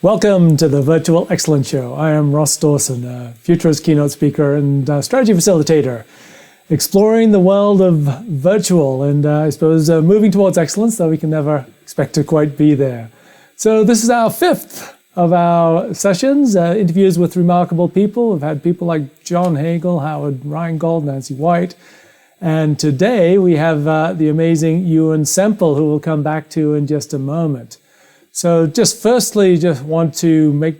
Welcome to the Virtual Excellence Show. I am Ross Dawson, a Futurist keynote speaker and strategy facilitator, exploring the world of virtual and I suppose moving towards excellence, though we can never expect to quite be there. So this is our fifth of our sessions, interviews with remarkable people. We've had people like John Hagel, Howard Rheingold, Nancy White, and today we have the amazing Ewan Semple, who we'll come back to in just a moment. So just firstly, just want to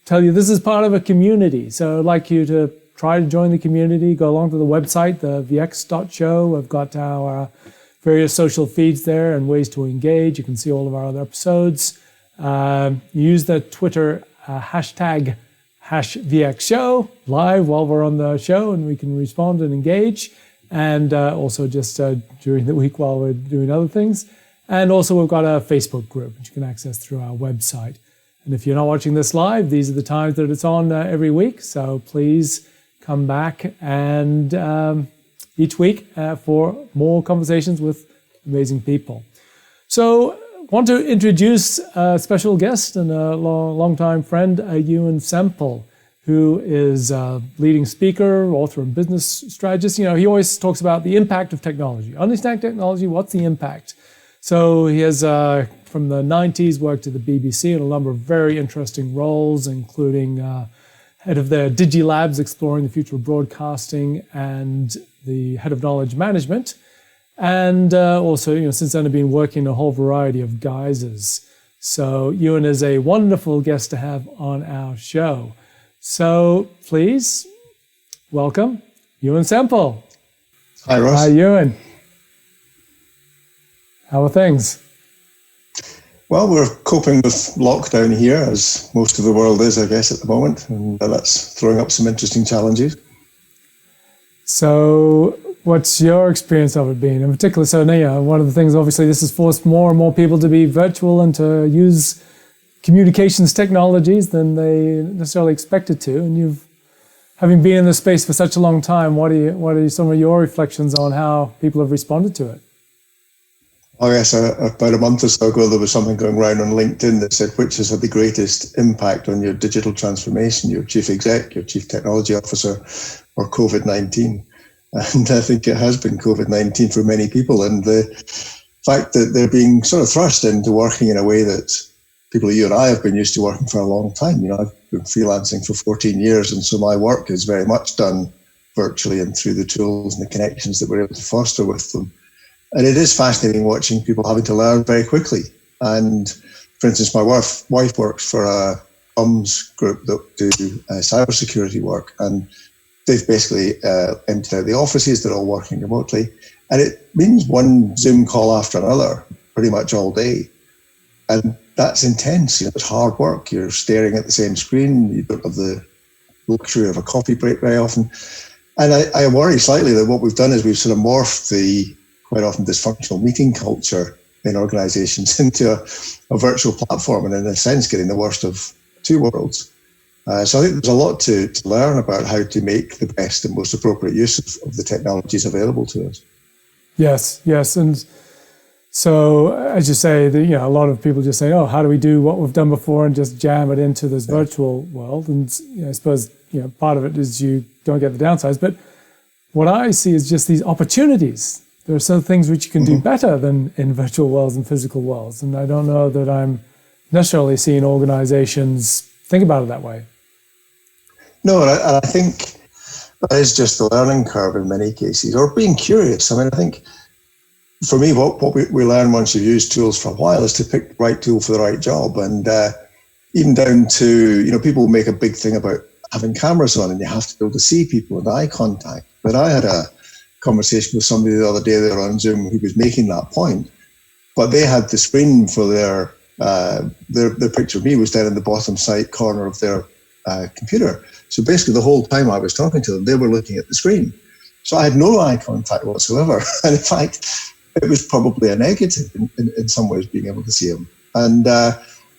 tell you this is part of a community. So I'd like you to try to join the community, go along to the website, the vx.show. We've got our various social feeds there and ways to engage. You can see all of our other episodes. Use the Twitter hashtag #VXShow live while we're on the show and we can respond and engage. And also just during the week while we're doing other things. And also we've got a Facebook group which you can access through our website. And if you're not watching this live, these are the times that it's on every week. So please come back and each week for more conversations with amazing people. So I want to introduce a special guest and a long-time friend, Ewan Semple, who is a leading speaker, author, and business strategist. You know, he always talks about the impact of technology. Understand technology, what's the impact? So he has, from the 90s, worked at the BBC in a number of very interesting roles, including head of their DigiLabs, exploring the future of broadcasting, and the head of knowledge management. And also, since then, I've been working in a whole variety of guises. So Ewan is a wonderful guest to have on our show. So please welcome Ewan Semple. Hi, Ross. Hi, Ewan. How are things? Well, we're coping with lockdown here, as most of the world is, I guess, at the moment, and that's throwing up some interesting challenges. So what's your experience of it been? In particular, one of the things, obviously, this has forced more and more people to be virtual and to use communications technologies than they necessarily expected to. And having been in this space for such a long time, what are some of your reflections on how people have responded to it? I guess about a month or so ago, there was something going around on LinkedIn that said, which has had the greatest impact on your digital transformation, your chief exec, your chief technology officer, or COVID-19? And I think it has been COVID-19 for many people. And the fact that they're being sort of thrust into working in a way that people like you and I have been used to working for a long time. I've been freelancing for 14 years, and so my work is very much done virtually and through the tools and the connections that we're able to foster with them. And it is fascinating watching people having to learn very quickly. And for instance, my wife works for a comms group that do cybersecurity work, and they've basically emptied out the offices. They're all working remotely. And it means one Zoom call after another pretty much all day. And that's intense. It's hard work. You're staring at the same screen. You don't have the luxury of a coffee break very often. And I worry slightly that what we've done is we've sort of morphed the quite often dysfunctional meeting culture in organizations into a virtual platform, and in a sense getting the worst of two worlds. So I think there's a lot to learn about how to make the best and most appropriate use of the technologies available to us. Yes. And so as you say, a lot of people just say, oh, how do we do what we've done before and just jam it into this virtual world? And I suppose part of it is you don't get the downsides. But what I see is just these opportunities. There are some things which you can do better than in virtual worlds and physical worlds. And I don't know that I'm necessarily seeing organizations think about it that way. No, and I think that is just the learning curve in many cases, or being curious. I mean, I think for me, what we learn once you've used tools for a while is to pick the right tool for the right job. And even down to, people make a big thing about having cameras on and you have to be able to see people with eye contact. But I had a conversation with somebody the other day there on Zoom who was making that point, but they had the screen for their picture of me was down in the bottom side corner of their computer. So basically the whole time I was talking to them, they were looking at the screen. So I had no eye contact whatsoever. And in fact, it was probably a negative in some ways being able to see them. And,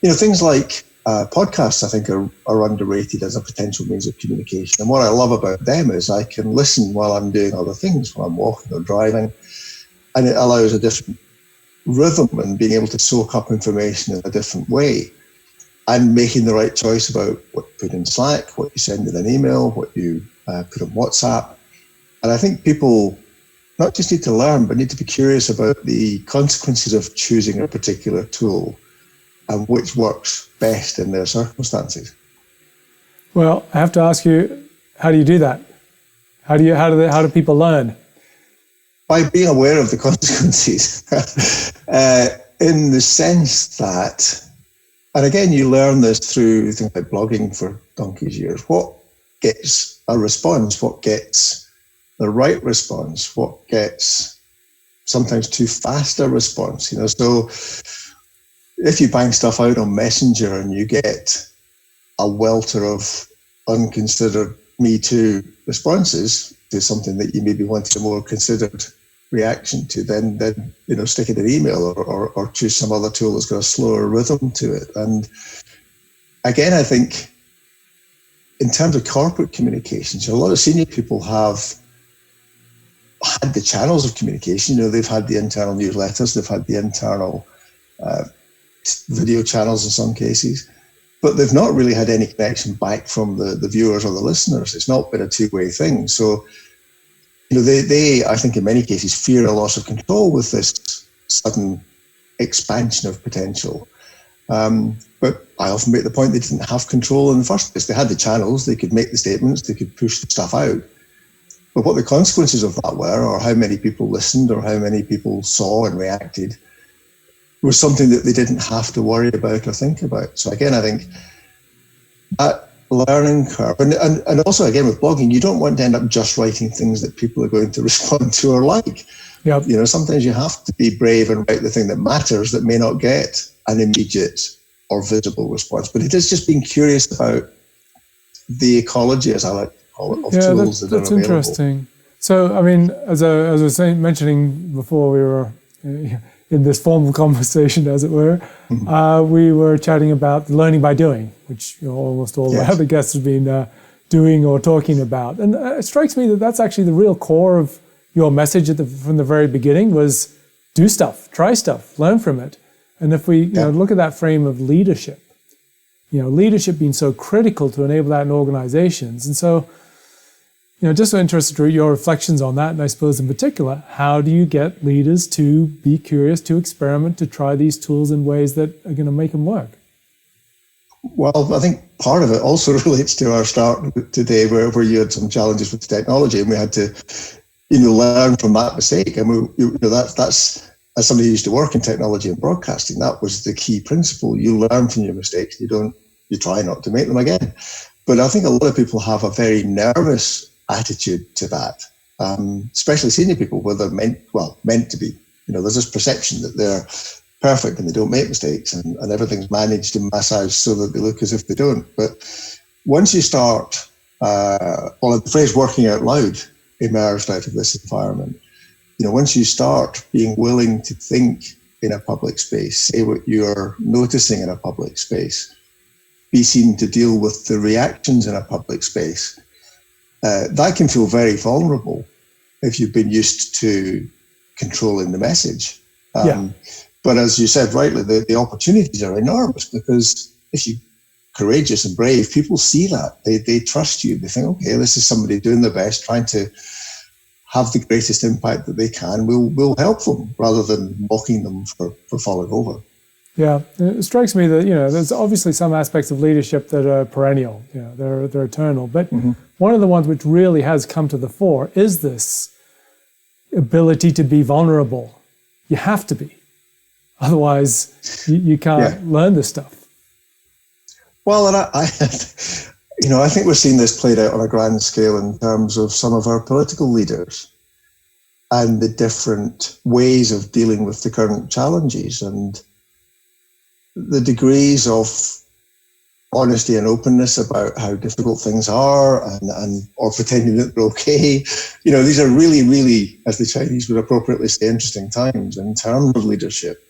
things like podcasts, I think, are underrated as a potential means of communication. And what I love about them is I can listen while I'm doing other things, while I'm walking or driving. And it allows a different rhythm and being able to soak up information in a different way. and making the right choice about what you put in Slack, what you send in an email, what you put on WhatsApp. And I think people not just need to learn, but need to be curious about the consequences of choosing a particular tool and which works best in their circumstances. Well, I have to ask you, how do you do that? How do people learn? By being aware of the consequences, in the sense that, and again, you learn this through things like blogging for donkey's years. What gets a response? What gets the right response? What gets sometimes too fast a response? So if you bang stuff out on Messenger and you get a welter of unconsidered Me Too responses to something that you maybe wanted a more considered reaction to, then stick it in email or choose some other tool that's got a slower rhythm to it. And again, I think in terms of corporate communications, a lot of senior people have had the channels of communication. They've had the internal newsletters, they've had the internal video channels in some cases, but they've not really had any connection back from the viewers or the listeners. It's not been a two-way thing. So, they, I think in many cases, fear a loss of control with this sudden expansion of potential. But I often make the point they didn't have control in the first place. They had the channels, they could make the statements, they could push the stuff out. But what the consequences of that were, or how many people listened, or how many people saw and reacted, was something that they didn't have to worry about or think about. So again, I think that learning curve, and also again with blogging, you don't want to end up just writing things that people are going to respond to or like. Yep. Sometimes you have to be brave and write the thing that matters that may not get an immediate or visible response. But it is just being curious about the ecology, as I like to call it, of tools that are available. That's interesting. So, I mean, as I was mentioning before we were in this formal conversation, as it were, we were chatting about learning by doing, which almost all the other guests have been doing or talking about. And it strikes me that that's actually the real core of your message from the very beginning was do stuff, try stuff, learn from it. And if we look at that frame of leadership, leadership being so critical to enable that in organizations. And so, just so interested in your reflections on that, and I suppose in particular, how do you get leaders to be curious, to experiment, to try these tools in ways that are going to make them work? Well, I think part of it also relates to our start today, where you had some challenges with technology, and we had to, learn from that mistake. And that's as somebody who used to work in technology and broadcasting, that was the key principle. You learn from your mistakes. You try not to make them again. But I think a lot of people have a very nervous attitude to that, especially senior people, where they're meant to be. There's this perception that they're perfect and they don't make mistakes, and everything's managed and massaged so that they look as if they don't. But once you start, the phrase working out loud emerged out of this environment. Once you start being willing to think in a public space, say what you're noticing in a public space, be seen to deal with the reactions in a public space, that can feel very vulnerable if you've been used to controlling the message. But as you said rightly, the opportunities are enormous, because if you're courageous and brave, people see that. They trust you. They think, okay, this is somebody doing their best, trying to have the greatest impact that they can. We'll help them rather than mocking them for falling over. Yeah, it strikes me that there's obviously some aspects of leadership that are perennial. They're eternal. But one of the ones which really has come to the fore is this ability to be vulnerable. You have to be, otherwise you can't learn this stuff. Well, and I think we're seeing this played out on a grand scale in terms of some of our political leaders and the different ways of dealing with the current challenges, and the degrees of honesty and openness about how difficult things are, and or pretending that they're okay. These are really, really, as the Chinese would appropriately say, interesting times in terms of leadership.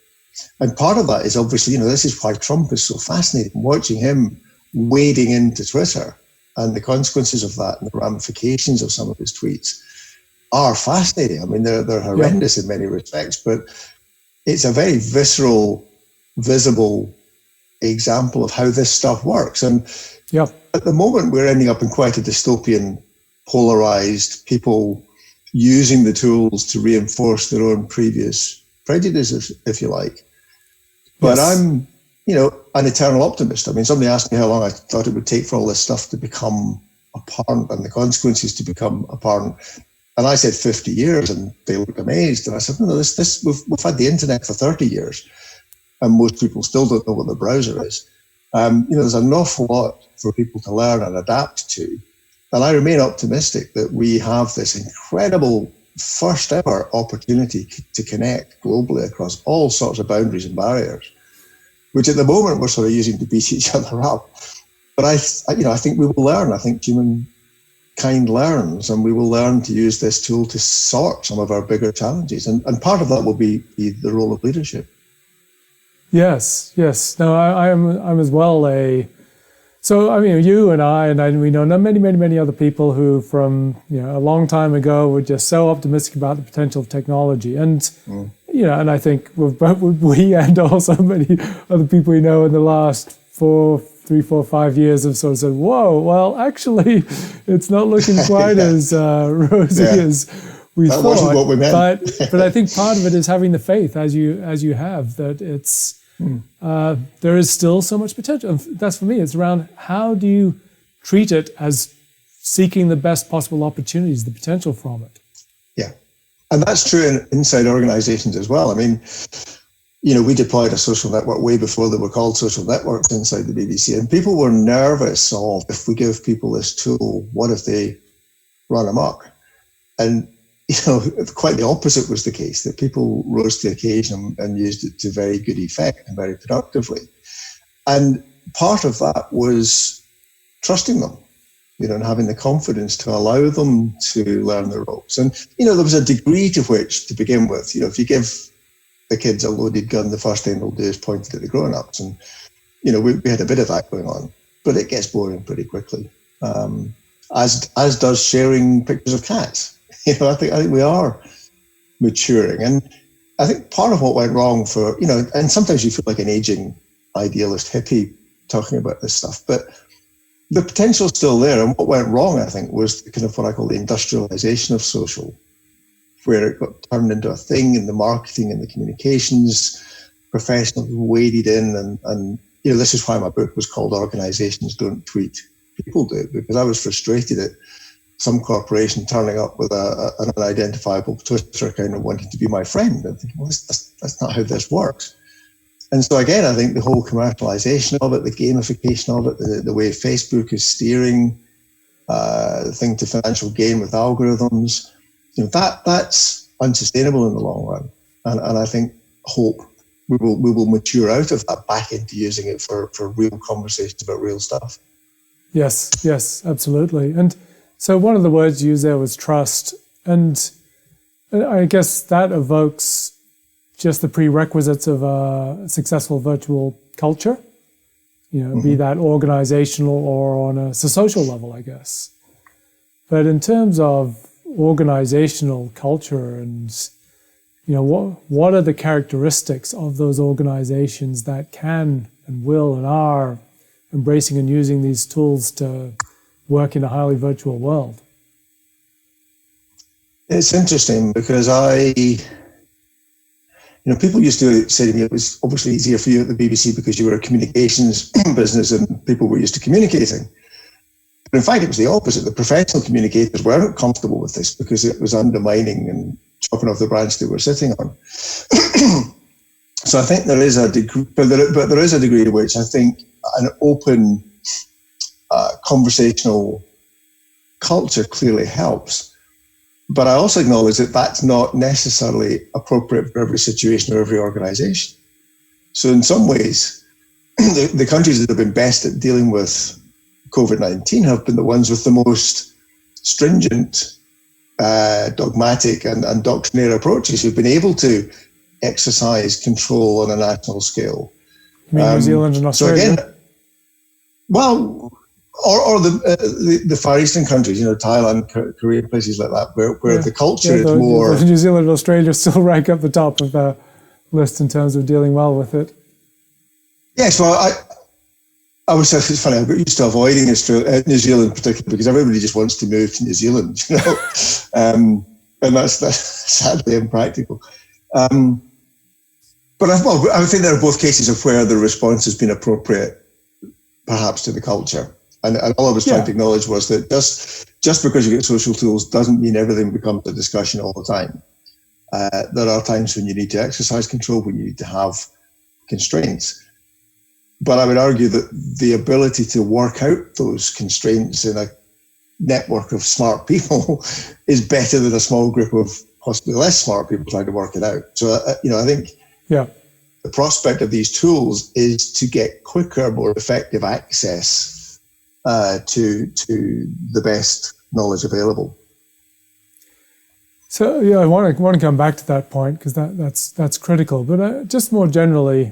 And part of that is obviously, this is why Trump is so fascinating, watching him wading into Twitter, and the consequences of that and the ramifications of some of his tweets are fascinating. I mean, they're horrendous in many respects, but it's a very visceral, visible example of how this stuff works. And Yep. at the moment, we're ending up in quite a dystopian, polarized, people using the tools to reinforce their own previous prejudices, if you like. But Yes. I'm, an eternal optimist. I mean, somebody asked me how long I thought it would take for all this stuff to become apparent and the consequences to become apparent. And I said 50 years, and they looked amazed. And I said, no, we've had the internet for 30 years, and most people still don't know what the browser is. There's an awful lot for people to learn and adapt to. And I remain optimistic that we have this incredible first ever opportunity to connect globally across all sorts of boundaries and barriers, which at the moment we're sort of using to beat each other up. But I think we will learn. I think humankind learns, and we will learn to use this tool to sort some of our bigger challenges. And part of that will be the role of leadership. Yes. No, I'm as well So, I mean, you and I we know many other people who from, a long time ago were just so optimistic about the potential of technology. And, and I think we and also many other people we know in the last 3, 4, 5 years have sort of said, whoa, well, actually, it's not looking quite as rosy as we thought. That wasn't what we meant. But I think part of it is having the faith, as you have, that it's, there is still so much potential. And that's for me, it's around how do you treat it as seeking the best possible opportunities, the potential from it. Yeah. And that's true inside organizations as well. I mean, we deployed a social network way before they were called social networks inside the BBC. And people were nervous of, if we give people this tool, what if they run amok? And quite the opposite was the case, that people rose to the occasion and used it to very good effect and very productively. And part of that was trusting them, and having the confidence to allow them to learn the ropes. And, there was a degree to which, to begin with, if you give the kids a loaded gun, the first thing they'll do is point it at the grown-ups. And, we had a bit of that going on, but it gets boring pretty quickly, as does sharing pictures of cats. I think we are maturing. And I think part of what went wrong for, and sometimes you feel like an aging idealist hippie talking about this stuff, but the potential is still there. And what went wrong, I think, was kind of what I call the industrialization of social, where it got turned into a thing in the marketing and the communications, professionals waded in. And this is why my book was called Organizations Don't Tweet, People Do, because I was frustrated at some corporation turning up with an unidentifiable Twitter account and wanting to be my friend. I'm thinking, well, that's not how this works. And so again, I think the whole commercialization of it, the gamification of it, the way Facebook is steering the thing to financial gain with algorithms, that's unsustainable in the long run. And I think hope we will mature out of that back into using it for real conversations about real stuff. Yes, absolutely. And so one of the words used there was trust. And I guess that evokes just the prerequisites of a successful virtual culture, be that organizational or on a social level, I guess. But in terms of organizational culture and, what are the characteristics of those organizations that can and will and are embracing and using these tools to work in a highly virtual world? It's interesting because people used to say to me, it was obviously easier for you at the BBC because you were a communications business and people were used to communicating. But in fact, it was the opposite. The professional communicators weren't comfortable with this because it was undermining and chopping off the branch they were sitting on. So I think there is a degree, but there is a degree to which I think an open conversational culture clearly helps. But I also acknowledge that that's not necessarily appropriate for every situation or every organization. So in some ways, the countries that have been best at dealing with COVID-19 have been the ones with the most stringent, dogmatic and doctrinaire approaches who've been able to exercise control on a national scale. You mean New Zealand and Australia? So again, well, or the Far Eastern countries, Thailand, Korea, places like that, where the culture is more... New Zealand and Australia still rank up the top of the list in terms of dealing well with it. Yes, well, It's funny, I got used to avoiding New Zealand particularly because everybody just wants to move to New Zealand, you know, and that's sadly impractical. But I think there are both cases of where the response has been appropriate, perhaps, to the culture. And all I was trying to acknowledge was that just because you get social tools doesn't mean everything becomes a discussion all the time. There are times when you need to exercise control, when you need to have constraints. But I would argue that the ability to work out those constraints in a network of smart people is better than a small group of possibly less smart people trying to work it out. So, I think the prospect of these tools is to get quicker, more effective access to the best knowledge available. So, I want to come back to that point because that's critical. But just more generally,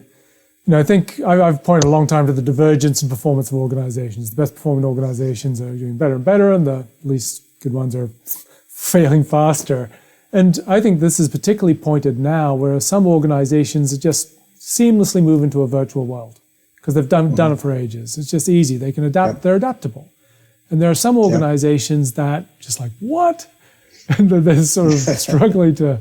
I think I've pointed a long time to the divergence in performance of organizations. The best performing organizations are doing better and better, and the least good ones are failing faster. And I think this is particularly pointed now, where some organizations just seamlessly move into a virtual world because they've done it for ages. It's just easy. They can adapt. They're adaptable. And there are some organizations that just like, what? And they're sort of struggling to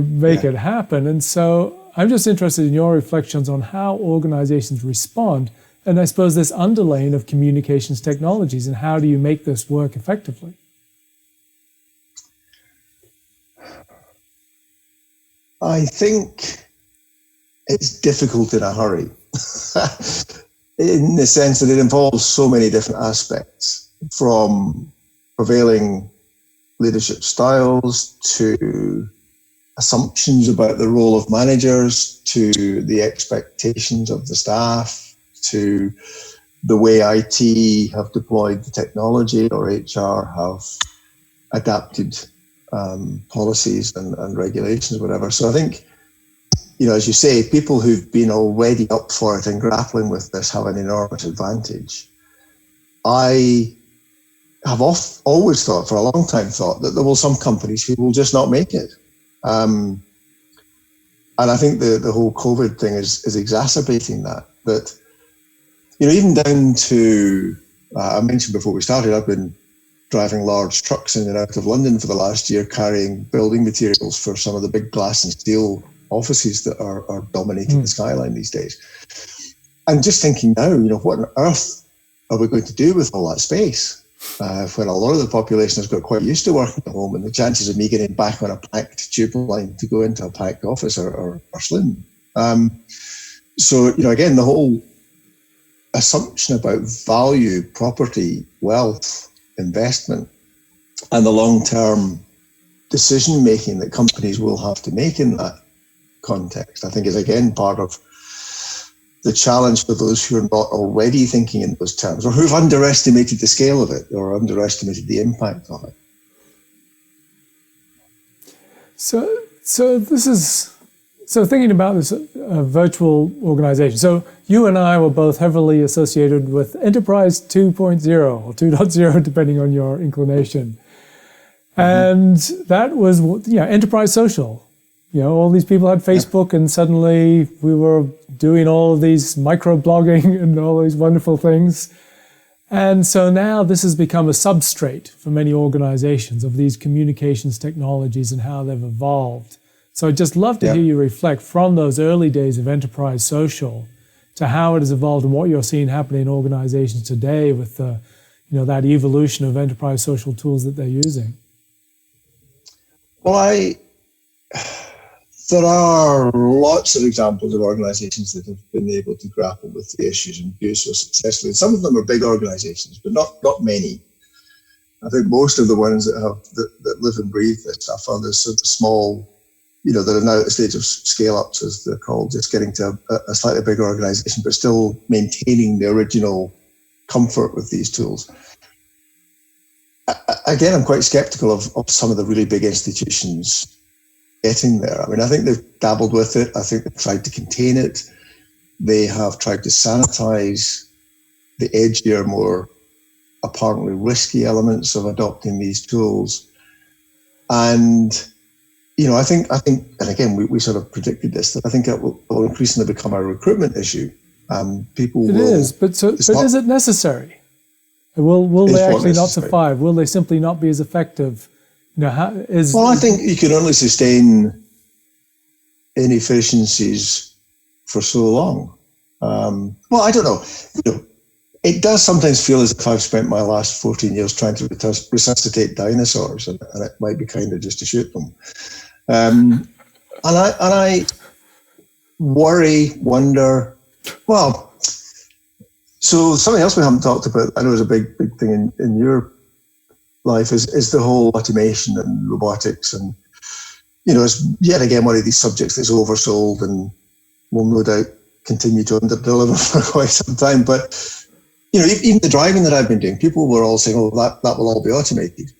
make it happen. And so I'm just interested in your reflections on how organizations respond, and I suppose this underlaying of communications technologies, and how do you make this work effectively? I think it's difficult in a hurry, in the sense that it involves so many different aspects, from prevailing leadership styles to assumptions about the role of managers, to the expectations of the staff, to the way IT have deployed the technology or HR have adapted policies and regulations, whatever. So I think, as you say, people who've been already up for it and grappling with this have an enormous advantage. I have always thought, for a long time, that there will some companies who will just not make it. And I think the whole COVID thing is exacerbating that. But, even down to, I mentioned before we started, I've been driving large trucks in and out of London for the last year, carrying building materials for some of the big glass and steel offices that are dominating the skyline these days. And just thinking now, what on earth are we going to do with all that space? When a lot of the population has got quite used to working at home, and the chances of me getting back on a packed tube line to go into a packed office are slim. So, again, the whole assumption about value, property, wealth, investment, and the long-term decision-making that companies will have to make in that context, I think is, again, part of the challenge for those who are not already thinking in those terms, or who've underestimated the scale of it or underestimated the impact of it. So thinking about this virtual organization. So you and I were both heavily associated with Enterprise 2.0 or 2.0, depending on your inclination. And that was, enterprise social. All these people had Facebook, and suddenly we were doing all of these micro-blogging and all these wonderful things. And so now this has become a substrate for many organizations of these communications technologies and how they've evolved. So I'd just love to hear you reflect from those early days of enterprise social to how it has evolved and what you're seeing happening in organizations today with the, that evolution of enterprise social tools that they're using. Well, there are lots of examples of organizations that have been able to grapple with the issues and do so successfully. Some of them are big organizations, but not many. I think most of the ones that live and breathe this stuff are the sort of small, that are now at the stage of scale-ups, as they're called, just getting to a slightly bigger organization, but still maintaining the original comfort with these tools. Again, I'm quite skeptical of some of the really big institutions getting there. I mean, I think they've dabbled with it. I think they've tried to contain it. They have tried to sanitize the edgier, more apparently risky elements of adopting these tools. And, I think, and again, we sort of predicted this, that I think it will increasingly become a recruitment issue. People It will... is, but is it necessary? Will they actually not survive? Will they simply not be as effective? Well, I think you can only sustain inefficiencies for so long. Well, I don't know. It does sometimes feel as if I've spent my last 14 years trying to resuscitate dinosaurs, and it might be kinder just to shoot them. And I worry, wonder. Well, so something else we haven't talked about, I know is a big thing in your life, is the whole automation and robotics, and it's yet again one of these subjects that's oversold and will no doubt continue to underdeliver for quite some time. But even the driving that I've been doing, people were all saying, "Oh, that will all be automated.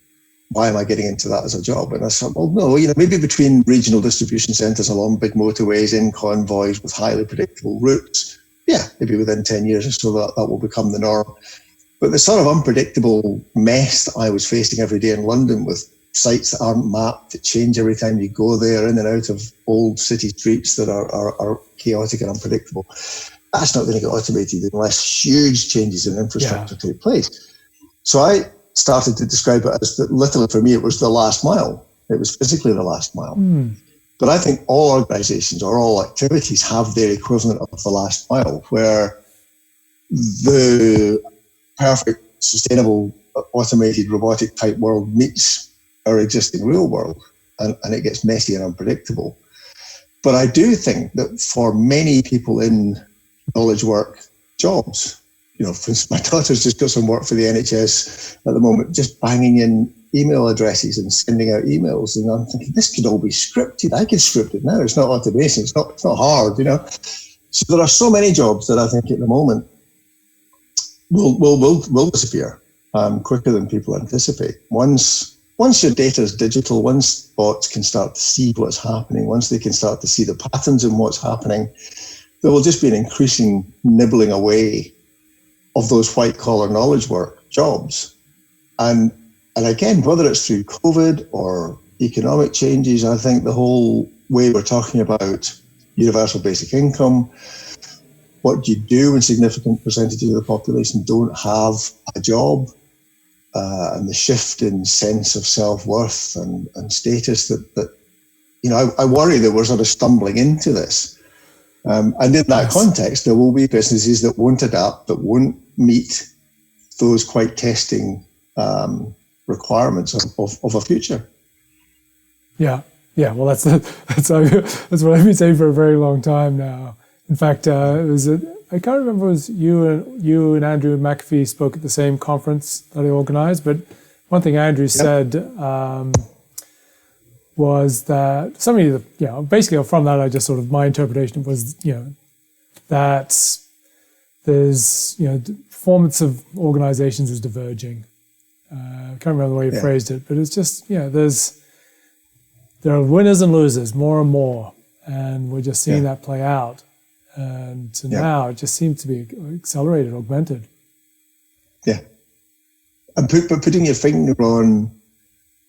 Why am I getting into that as a job?" And I said, "Well, no. Maybe between regional distribution centres along big motorways, in convoys with highly predictable routes, yeah, maybe within 10 years or so that will become the norm." But the sort of unpredictable mess that I was facing every day in London, with sites that aren't mapped, that change every time you go there, in and out of old city streets that are chaotic and unpredictable, that's not going to get automated unless huge changes in infrastructure take place. So I started to describe it as that, literally for me, it was the last mile. It was physically the last mile. But I think all organizations or all activities have their equivalent of the last mile, where the perfect, sustainable, automated, robotic type world meets our existing real world, and it gets messy and unpredictable. But I do think that for many people in knowledge work jobs, for instance, my daughter's just got some work for the NHS at the moment, just banging in email addresses and sending out emails. And I'm thinking, this could all be scripted. I can script it now. It's not automation. It's not hard, So there are so many jobs that I think at the moment will disappear quicker than people anticipate. Once your data is digital, once bots can start to see what's happening, once they can start to see the patterns in what's happening, there will just be an increasing nibbling away of those white-collar knowledge work jobs. And again, whether it's through COVID or economic changes, I think the whole way we're talking about universal basic income, what do you do when significant percentages of the population don't have a job, and the shift in sense of self-worth and status that I worry that we're sort of stumbling into this. And in that context, there will be businesses that won't adapt, that won't meet those quite testing requirements of a future. Yeah. Well, that's what I've been saying for a very long time now. In fact, I can't remember if it was you and Andrew McAfee spoke at the same conference that I organized, but one thing Andrew said was that somebody, basically from that, I just sort of, my interpretation was, that there's, the performance of organizations is diverging. I can't remember the way he phrased it, but it's just, there are winners and losers more and more, and we're just seeing that play out. And now it just seems to be accelerated, augmented. Yeah. And putting your finger on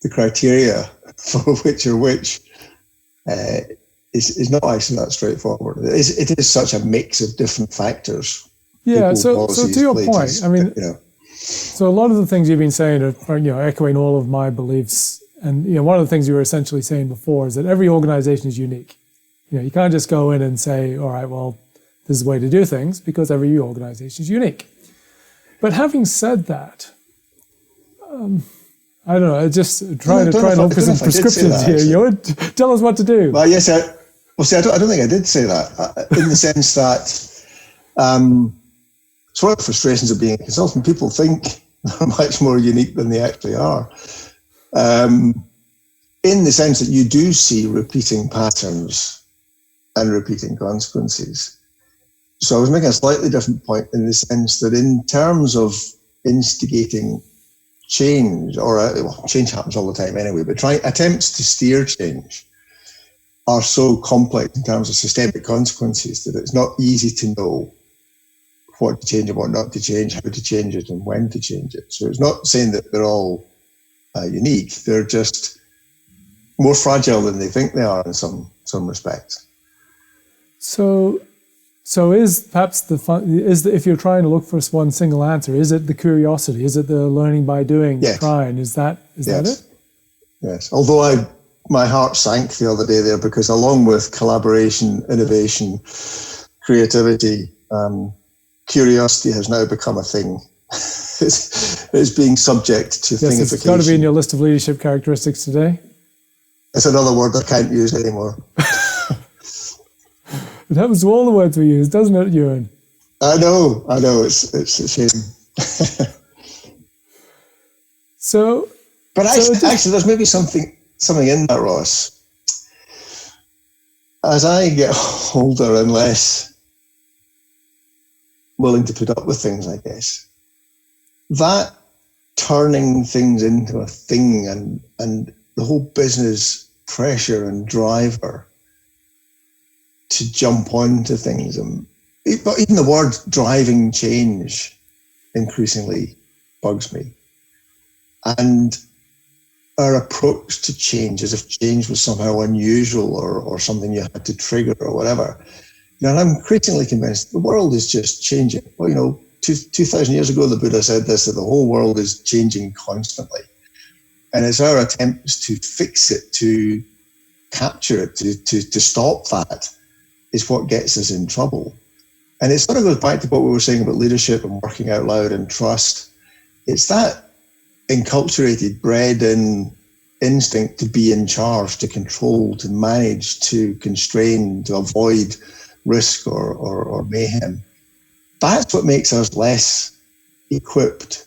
the criteria for which or which is not actually that straightforward. It is such a mix of different factors. Yeah, so to your point, I mean, so a lot of the things you've been saying are echoing all of my beliefs. And one of the things you were essentially saying before is that every organization is unique. You can't just go in and say, all right, well, this is the way to do things, because every organization is unique. But having said that, I don't know, just trying to look for some prescriptions here. Tell us what to do. Well, yes, I don't think I did say that, in the sense that it's one of the frustrations of being a consultant. People think they're much more unique than they actually are. In the sense that you do see repeating patterns and repeating consequences. So I was making a slightly different point in the sense that in terms of instigating change, change happens all the time anyway, but attempts to steer change are so complex in terms of systemic consequences that it's not easy to know what to change and what not to change, how to change it and when to change it. So it's not saying that they're all unique, they're just more fragile than they think they are in some respects. So So is perhaps if you're trying to look for one single answer, is it the curiosity? Is it the learning by doing, yes. trying? Is that it? Yes. Although my heart sank the other day there, because along with collaboration, innovation, creativity, curiosity has now become a thing. it's being subject to thingification. It's got to be in your list of leadership characteristics today. It's another word I can't use anymore. It happens to all the words we use, doesn't it, Ewan? I know. It's a shame. But actually, there's maybe something in that, Ross. As I get older and less willing to put up with things, I guess, that turning things into a thing and the whole business pressure and driver to jump onto things, but even the word driving change increasingly bugs me. And our approach to change, as if change was somehow unusual or something you had to trigger or whatever. And I'm increasingly convinced the world is just changing. Well, 2,000 years ago, the Buddha said this, that the whole world is changing constantly. And it's our attempts to fix it, to capture it, to stop that, is what gets us in trouble. And it sort of goes back to what we were saying about leadership and working out loud and trust. It's that enculturated, bred in instinct to be in charge, to control, to manage, to constrain, to avoid risk or mayhem. That's what makes us less equipped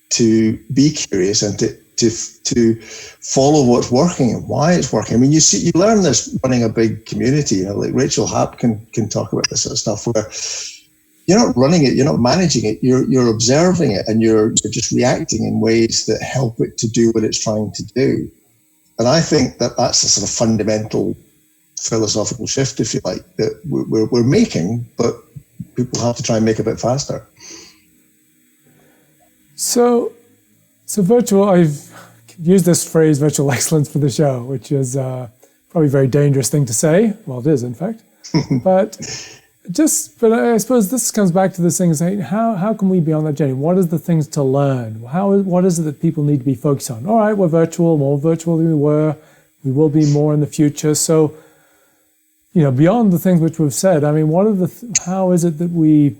to be curious and to follow what's working and why it's working. I mean, you learn this running a big community. Like Rachel Happ can talk about this sort of stuff, where you're not running it, you're not managing it, you're observing it, and you're just reacting in ways that help it to do what it's trying to do. And I think that's a sort of fundamental philosophical shift, if you like, that we're making, but people have to try and make a bit faster. So virtual, I've used this phrase, virtual excellence, for the show, which is probably a very dangerous thing to say. Well, it is, in fact. But I suppose this comes back to this thing, saying, how can we be on that journey? What is the things to learn? What is it that people need to be focused on? All right, we're virtual, more virtual than we were. We will be more in the future. So, beyond the things which we've said, I mean, how is it that we,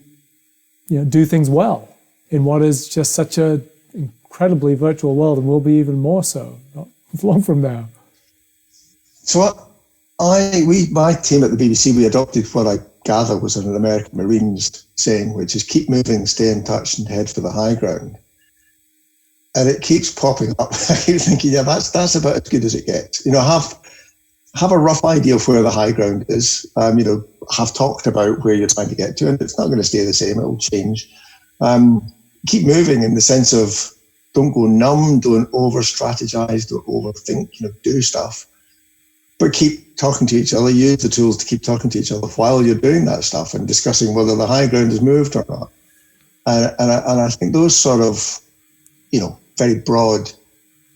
do things well in what is just such a incredibly virtual world, and will be even more so not long from now? So my team at the BBC, we adopted what I gather was an American Marines saying, which is keep moving, stay in touch, and head for the high ground. And it keeps popping up. I keep thinking, that's about as good as it gets. Have a rough idea of where the high ground is. Have talked about where you're trying to get to, and it's not going to stay the same. It will change. Keep moving in the sense of don't go numb, don't over-strategize, don't overthink, do stuff. But keep talking to each other, use the tools to keep talking to each other while you're doing that stuff and discussing whether the high ground has moved or not. And I think those sort of, very broad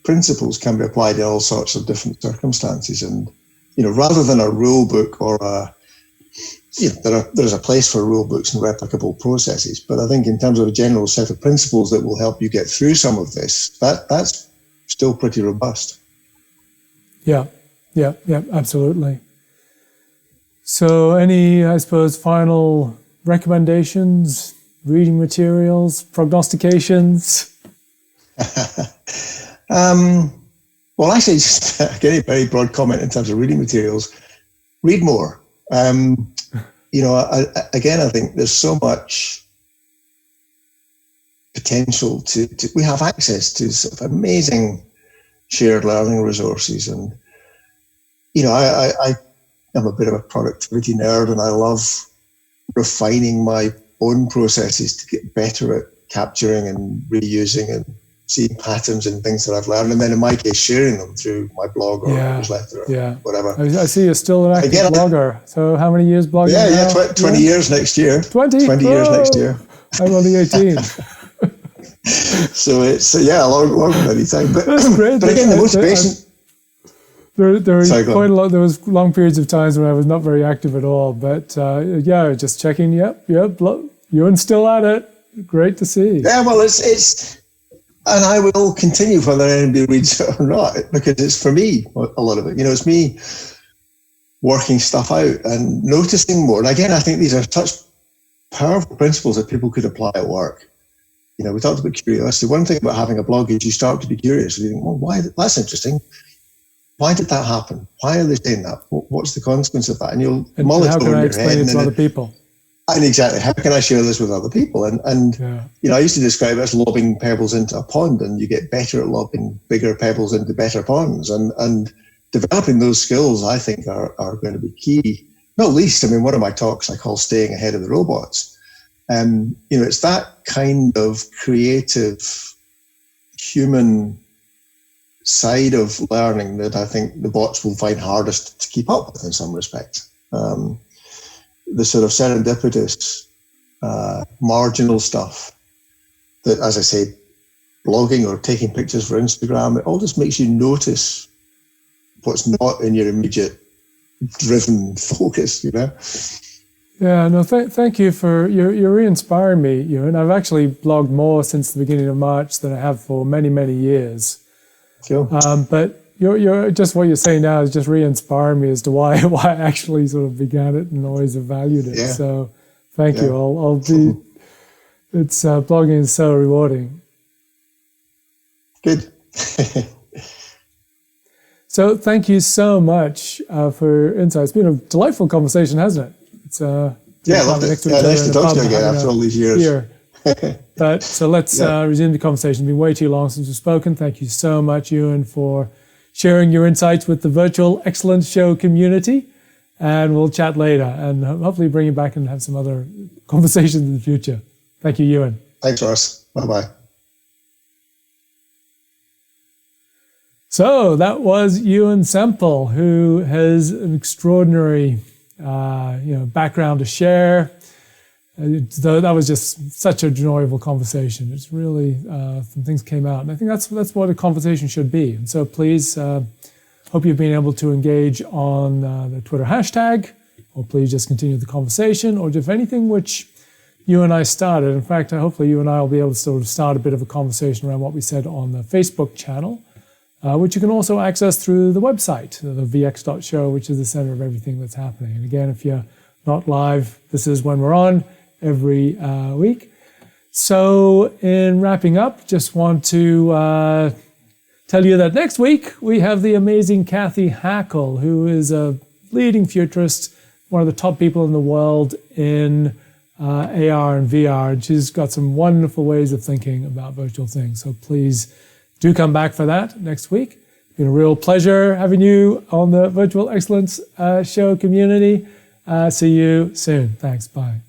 principles can be applied in all sorts of different circumstances. And, rather than a rule book or there's a place for rule books and replicable processes. But I think in terms of a general set of principles that will help you get through some of this, that's still pretty robust. Yeah, absolutely. So any, I suppose, final recommendations, reading materials, prognostications? Well, actually, just getting a very broad comment in terms of reading materials, read more. I think there's so much potential to we have access to sort of amazing shared learning resources. And, I am a bit of a productivity nerd, and I love refining my own processes to get better at capturing and reusing and seeing patterns and things that I've learned. And then in my case, sharing them through my blog or newsletter or whatever. I see you're still an active blogger. So how many years blogging now? 20 years next year. 20 years next year. I'm only 18. So it's, a long bloody time. But, that's great. But again, the motivation... There was Sorry, go quite on. a lot. There was long periods of times when I was not very active at all. But yeah, just checking. Yep. Ewan's still at it. Great to see. Yeah, well, it's, and I will continue whether anybody reads it or not, because it's for me, a lot of it. You know, it's me working stuff out and noticing more. And again, I think these are such powerful principles that people could apply at work. You know, we talked about curiosity. One thing about having a blog is you start to be curious. You think, well, why? That's interesting. Why did that happen? Why are they saying that? What's the consequence of that? And you'll mull it how over can in I your explain head. it to other people? And exactly, how can I share this with other people? And Yeah. you know, I used to describe it as lobbing pebbles into a pond, and you get better at lobbing bigger pebbles into better ponds. And developing those skills, I think, are going to be key. Not least, I mean, one of my talks I call "Staying Ahead of the Robots." You know, it's that kind of creative human side of learning that I think the bots will find hardest to keep up with in some respects. The sort of serendipitous, marginal stuff that, as I say, blogging or taking pictures for Instagram, it all just makes you notice what's not in your immediate driven focus, you know? Yeah, no, thank you for, you're re-inspiring me, Ewan. I've actually blogged more since the beginning of March than I have for many, many years. Cool. But you're just what you're saying now is just re-inspiring me as to why I actually sort of began it and always have valued it. Yeah. So thank you. I'll be, it's blogging is so rewarding. Good. So thank you so much for insights. It's been a delightful conversation, hasn't it? It's Yeah, I loved it. Yeah, nice to talk to you again after all these years. But so let's resume the conversation. It's been way too long since we've spoken. Thank you so much, Ewan, for sharing your insights with the Virtual Excellence Show community. And we'll chat later and hopefully bring you back and have some other conversations in the future. Thank you, Ewan. Thanks, Ross. Bye-bye. So that was Ewan Semple, who has an extraordinary background to share. That was just such a enjoyable conversation. It's really, some things came out. And I think that's what a conversation should be. And so please, hope you've been able to engage on the Twitter hashtag, or please just continue the conversation, or if anything which you and I started. In fact, hopefully you and I will be able to sort of start a bit of a conversation around what we said on the Facebook channel, which you can also access through the website, the vx.show, which is the center of everything that's happening. And again, if you're not live, this is when we're on every week. So in wrapping up, just want to tell you that next week we have the amazing Kathy Hackle, who is a leading futurist, one of the top people in the world in AR and VR. And she's got some wonderful ways of thinking about virtual things. So please do come back for that next week. It's been a real pleasure having you on the Virtual Excellence Show community. See you soon. Thanks. Bye.